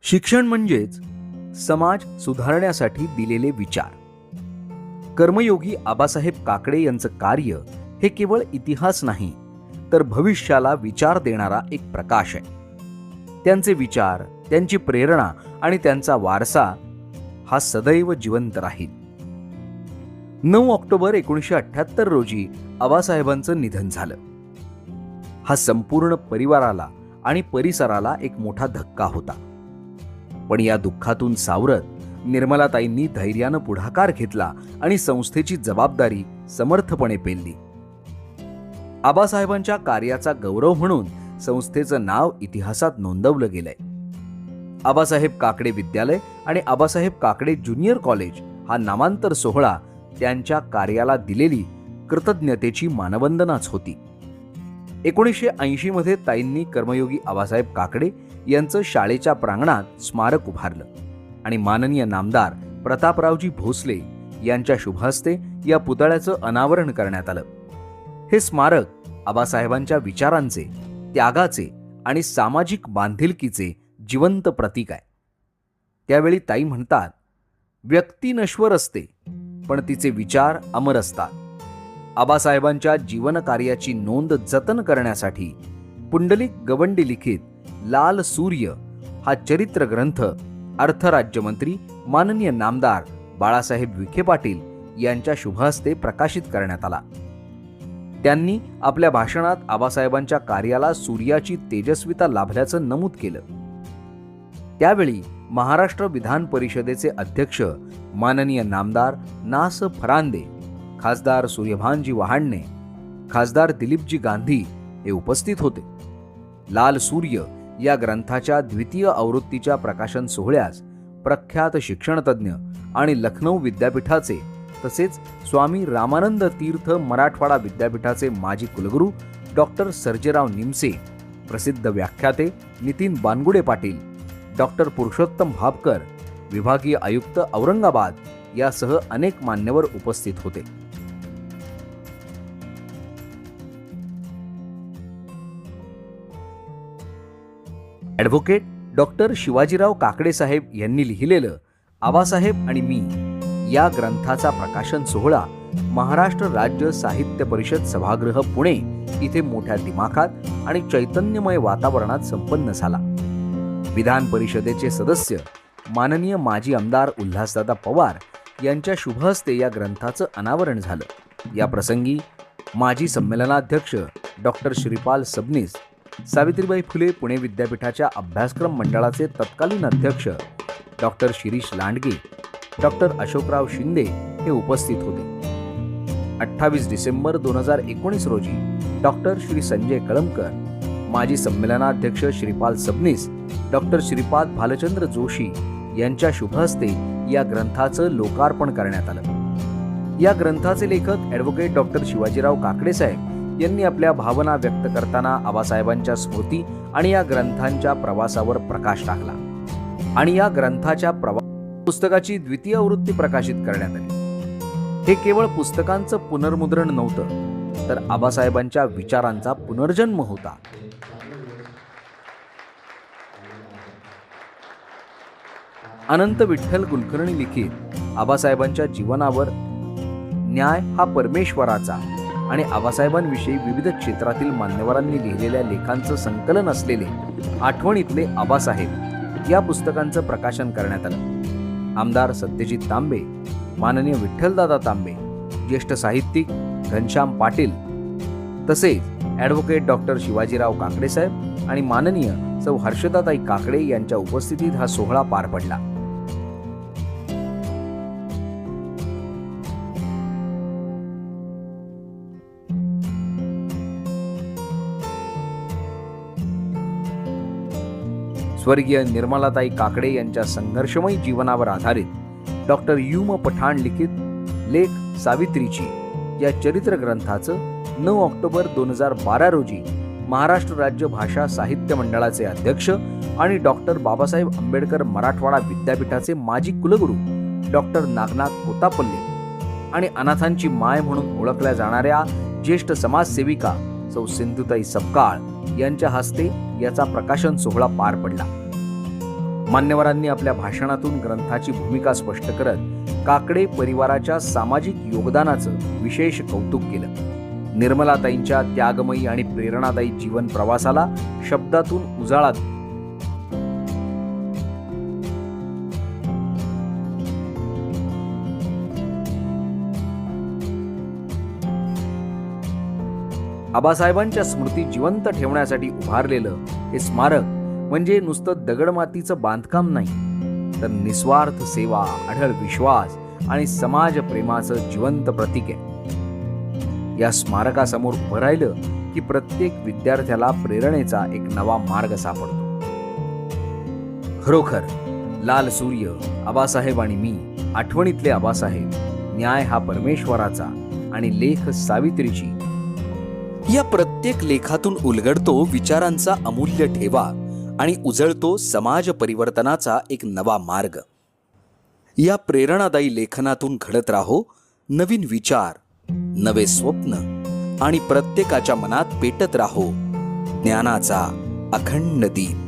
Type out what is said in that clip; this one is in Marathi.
शिक्षण म्हणजेच समाज सुधारण्यासाठी दिलेले विचार. कर्मयोगी आबासाहेब काकडे यांचं कार्य हे केवळ इतिहास नाही, तर भविष्याला विचार देणारा एक प्रकाश आहे. त्यांचे विचार, त्यांची प्रेरणा आणि त्यांचा वारसा हा सदैव जिवंत राहील. 9 ऑक्टोबर 1978 रोजी आबासाहेबांचं निधन झालं. हा संपूर्ण परिवाराला आणि परिसराला एक मोठा धक्का होता. पण या दुःखातून सावरत निर्मलाताईंनी धैर्यानं पुढाकार घेतला आणि संस्थेची जबाबदारी समर्थपणे पेलली. आबासाहेबांच्या कार्याचा गौरव म्हणून संस्थेचं नाव इतिहासात नोंदवलं गेलंय. आबासाहेब काकडे विद्यालय आणि आबासाहेब काकडे ज्युनियर कॉलेज हा नामांतर सोहळा त्यांच्या कार्याला दिलेली कृतज्ञतेची मानवंदनाच होती. 1980 मध्ये ताईंनी कर्मयोगी आबासाहेब काकडे यांचं शाळेच्या प्रांगणात स्मारक उभारलं आणि माननीय नामदार प्रतापरावजी भोसले यांच्या शुभहस्ते या पुतळ्याचं अनावरण करण्यात आलं. हे स्मारक आबासाहेबांच्या विचारांचे, त्यागाचे आणि सामाजिक बांधिलकीचे जिवंत प्रतीक आहे. त्यावेळी ताई म्हणतात, व्यक्ती नश्वर असते पण तिचे विचार अमर असतात. आबासाहेबांच्या जीवनकार्याची नोंद जतन करण्यासाठी पुंडलिक गवंडी लिखित लाल सूर्य हा चरित्र ग्रंथ अर्थराज्यमंत्री माननीय नामदार बाळासाहेब विखे पाटील यांच्या शुभहस्ते प्रकाशित करण्यात आला. त्यांनी आपल्या भाषणात आबासाहेबांच्या कार्याला सूर्याची तेजस्विता लाभल्याचं नमूद केलं. त्यावेळी महाराष्ट्र विधान परिषदेचे अध्यक्ष माननीय नामदार नास फरांदे, खासदार सूर्यभानजी वहाडणे, खासदार दिलीपजी गांधी हे उपस्थित होते. लाल सूर्य या ग्रंथाच्या द्वितीय आवृत्तीच्या प्रकाशन सोहळ्यास प्रख्यात शिक्षणतज्ञ आणि लखनौ विद्यापीठाचे तसेच स्वामी रामानंद तीर्थ मराठवाडा विद्यापीठाचे माजी कुलगुरू डॉक्टर सर्जेराव निमसे, प्रसिद्ध व्याख्याते नितीन बानगुडे पाटील, डॉक्टर पुरुषोत्तम भापकर, विभागीय आयुक्त औरंगाबाद यासह अनेक मान्यवर उपस्थित होते. ॲडव्होकेट डॉक्टर शिवाजीराव काकडे साहेब यांनी लिहिलेलं आबासाहेब आणि मी या ग्रंथाचा प्रकाशन सोहळा महाराष्ट्र राज्य साहित्य परिषद सभागृह पुणे इथे मोठ्या दिमाखात आणि चैतन्यमय वातावरणात संपन्न झाला. विधान परिषदेचे सदस्य माननीय माजी आमदार उल्हासदादा पवार यांच्या शुभहस्ते या ग्रंथाचं अनावरण झालं. या प्रसंगी माजी संमेलनाध्यक्ष डॉक्टर श्रीपाल सबनीस, सावित्रीबाई फुले पुणे विद्यापीठाच्या अभ्यासक्रम मंडळाचे तत्कालीन अध्यक्ष डॉक्टर शिरीष लांडगे, डॉक्टर अशोकराव शिंदे हे उपस्थित होते. 28 डिसेंबर 2019 रोजी डॉक्टर श्री संजय कळमकर, माजी संमेलनाध्यक्ष श्रीपाल सबनीस, डॉक्टर श्रीपाद भालचंद्र जोशी यांच्या शुभहस्ते या ग्रंथाचं लोकार्पण करण्यात आलं. या ग्रंथाचे लेखक ॲडव्होकेट डॉक्टर शिवाजीराव काकडे साहेब यांनी आपल्या भावना व्यक्त करताना आबासाहेबांच्या स्मृती आणि या ग्रंथांच्या प्रवासावर प्रकाश टाकला आणि या ग्रंथाच्या पुस्तकाची द्वितीय आवृत्ती प्रकाशित करण्यात आली. हे केवळ पुस्तकांचं पुनर्मुद्रण नव्हतं, तर आबासाहेबांच्या विचारांचा पुनर्जन्म होता. अनंत विठ्ठल कुलकर्णी लिखित आबासाहेबांच्या जीवनावर न्याय हा परमेश्वराचा आणि आबासाहेबांविषयी विविध क्षेत्रातील मान्यवरांनी लिहिलेल्या लेखांचं संकलन असलेले आठवणीतले आबासाहेब या पुस्तकांचं प्रकाशन करण्यात आलं. आमदार सत्यजित तांबे, माननीय विठ्ठलदादा तांबे, ज्येष्ठ साहित्यिक घनश्याम पाटील तसेच ॲडव्होकेट डॉक्टर शिवाजीराव काकडे साहेब आणि माननीय सौ हर्षदाताई काकडे यांच्या उपस्थितीत हा सोहळा पार पडला. स्वर्गीय निर्मलाताई काकडे यांच्या संघर्षमय जीवनावर आधारित डॉक्टर युम पठाण लिखित लेख सावित्रीची या चरित्र ग्रंथाचं 9 ऑक्टोबर 2012 रोजी महाराष्ट्र राज्य भाषा साहित्य मंडळाचे अध्यक्ष आणि डॉक्टर बाबासाहेब आंबेडकर मराठवाडा विद्यापीठाचे माजी कुलगुरू डॉक्टर नागनाथ कोतापल्ले आणि अनाथांची माय म्हणून ओळखल्या जाणाऱ्या ज्येष्ठ समाजसेविका सौ सिंधुताई सपकाळ यांच्या हस्ते याचा प्रकाशन सोहळा पार पडला. मान्यवरांनी आपल्या भाषणातून ग्रंथाची भूमिका स्पष्ट करत काकडे परिवाराच्या सामाजिक योगदानाचं विशेष कौतुक केलं. निर्मलाताईंच्या त्यागमयी आणि प्रेरणादायी जीवन प्रवासाला शब्दातून उजाळा दिला. आबासाहेबांच्या स्मृती जिवंत ठेवण्यासाठी उभारलेलं हे स्मारक म्हणजे नुसतं दगडमातीचं बांधकाम नाही, तर निस्वार्थ सेवा, अढळ विश्वास आणि समाज प्रेमाचं जिवंत प्रतीक आहे. या स्मारकासमोर उभं राहिलं की प्रत्येक विद्यार्थ्याला प्रेरणेचा एक नवा मार्ग सापडतो. खरोखर लाल सूर्य, आबासाहेब आणि मी, आठवणीतले आबासाहेब, न्याय हा परमेश्वराचा आणि लेख सावित्रीची, या प्रत्येक लेखातून उलगडतो विचारांचा अमूल्य ठेवा आणि उजळतो समाज परिवर्तनाचा एक नवा मार्ग. या प्रेरणादायी लेखनातून घडत राहो नवीन विचार, नवे स्वप्न आणि प्रत्येकाच्या मनात पेटत राहो ज्ञानाचा अखंड दीप.